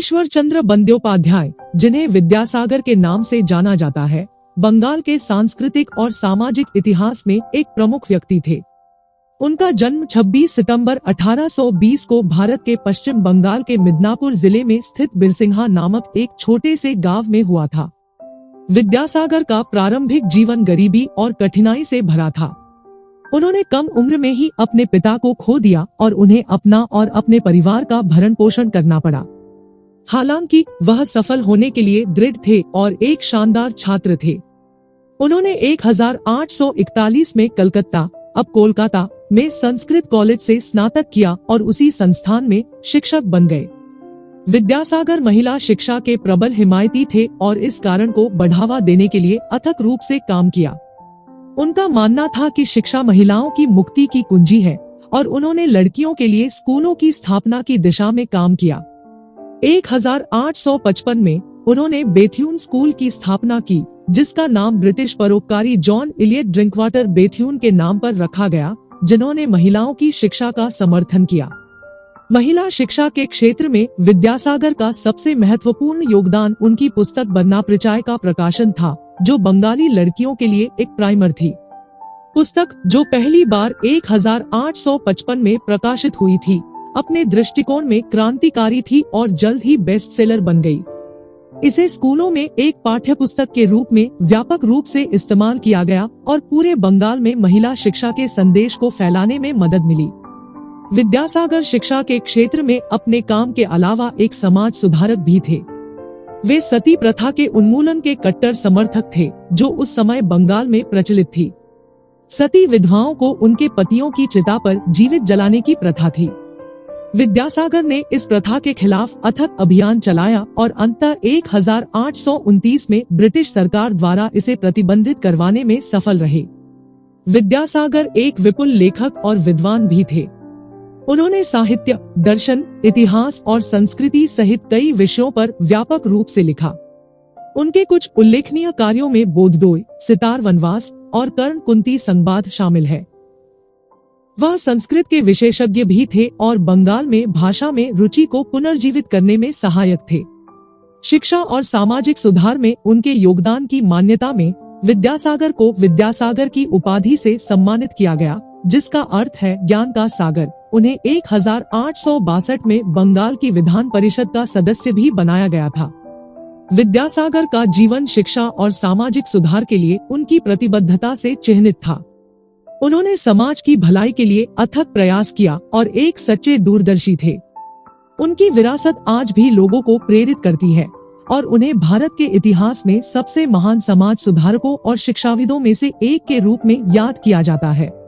ईश्वर चंद्र बंद्योपाध्याय, जिन्हें विद्यासागर के नाम से जाना जाता है, बंगाल के सांस्कृतिक और सामाजिक इतिहास में एक प्रमुख व्यक्ति थे। उनका जन्म 26 सितंबर 1820 को भारत के पश्चिम बंगाल के मिदनापुर जिले में स्थित बिरसिंघा नामक एक छोटे से गांव में हुआ था। विद्यासागर का प्रारंभिक जीवन गरीबी और कठिनाई से भरा था। उन्होंने कम उम्र में ही अपने पिता को खो दिया और उन्हें अपना और अपने परिवार का भरण पोषण करना पड़ा। हालांकि वह सफल होने के लिए दृढ़ थे और एक शानदार छात्र थे। उन्होंने 1841 में कलकत्ता, अब कोलकाता में संस्कृत कॉलेज से स्नातक किया और उसी संस्थान में शिक्षक बन गए। विद्यासागर महिला शिक्षा के प्रबल हिमायती थे और इस कारण को बढ़ावा देने के लिए अथक रूप से काम किया। उनका मानना था कि शिक्षा महिलाओं की मुक्ति की कुंजी है और उन्होंने लड़कियों के लिए स्कूलों की स्थापना की दिशा में काम किया। 1855 में उन्होंने बेथ्यून स्कूल की स्थापना की, जिसका नाम ब्रिटिश परोपकारी जॉन इलियट ड्रिंकवाटर बेथ्यून के नाम पर रखा गया, जिन्होंने महिलाओं की शिक्षा का समर्थन किया। महिला शिक्षा के क्षेत्र में विद्यासागर का सबसे महत्वपूर्ण योगदान उनकी पुस्तक बन्नाप्रचाय का प्रकाशन था, जो बंगाली लड़कियों के लिए एक प्राइमर थी। पुस्तक, जो पहली बार 1855 में प्रकाशित हुई थी, अपने दृष्टिकोण में क्रांतिकारी थी और जल्द ही बेस्ट सेलर बन गई। इसे स्कूलों में एक पाठ्य पुस्तक के रूप में व्यापक रूप से इस्तेमाल किया गया और पूरे बंगाल में महिला शिक्षा के संदेश को फैलाने में मदद मिली। विद्यासागर शिक्षा के क्षेत्र में अपने काम के अलावा एक समाज सुधारक भी थे। वे सती प्रथा के उन्मूलन के कट्टर समर्थक थे, जो उस समय बंगाल में प्रचलित थी। सती विधवाओं को उनके पतियों की चिता पर जीवित जलाने की प्रथा थी। विद्यासागर ने इस प्रथा के खिलाफ अथक अभियान चलाया और अंततः 1829 में ब्रिटिश सरकार द्वारा इसे प्रतिबंधित करवाने में सफल रहे। विद्यासागर एक विपुल लेखक और विद्वान भी थे। उन्होंने साहित्य, दर्शन, इतिहास और संस्कृति सहित कई विषयों पर व्यापक रूप से लिखा। उनके कुछ उल्लेखनीय कार्यों में बोधडोय, सितार वनवास और कर्ण कुंती संवाद शामिल है। वह संस्कृत के विशेषज्ञ भी थे और बंगाल में भाषा में रुचि को पुनर्जीवित करने में सहायक थे। शिक्षा और सामाजिक सुधार में उनके योगदान की मान्यता में विद्यासागर को विद्यासागर की उपाधि से सम्मानित किया गया, जिसका अर्थ है ज्ञान का सागर। उन्हें 1862 में बंगाल की विधान परिषद का सदस्य भी बनाया गया था। विद्यासागर का जीवन शिक्षा और सामाजिक सुधार के लिए उनकी प्रतिबद्धता से चिन्हित था। उन्होंने समाज की भलाई के लिए अथक प्रयास किया और एक सच्चे दूरदर्शी थे। उनकी विरासत आज भी लोगों को प्रेरित करती है और उन्हें भारत के इतिहास में सबसे महान समाज सुधारकों और शिक्षाविदों में से एक के रूप में याद किया जाता है।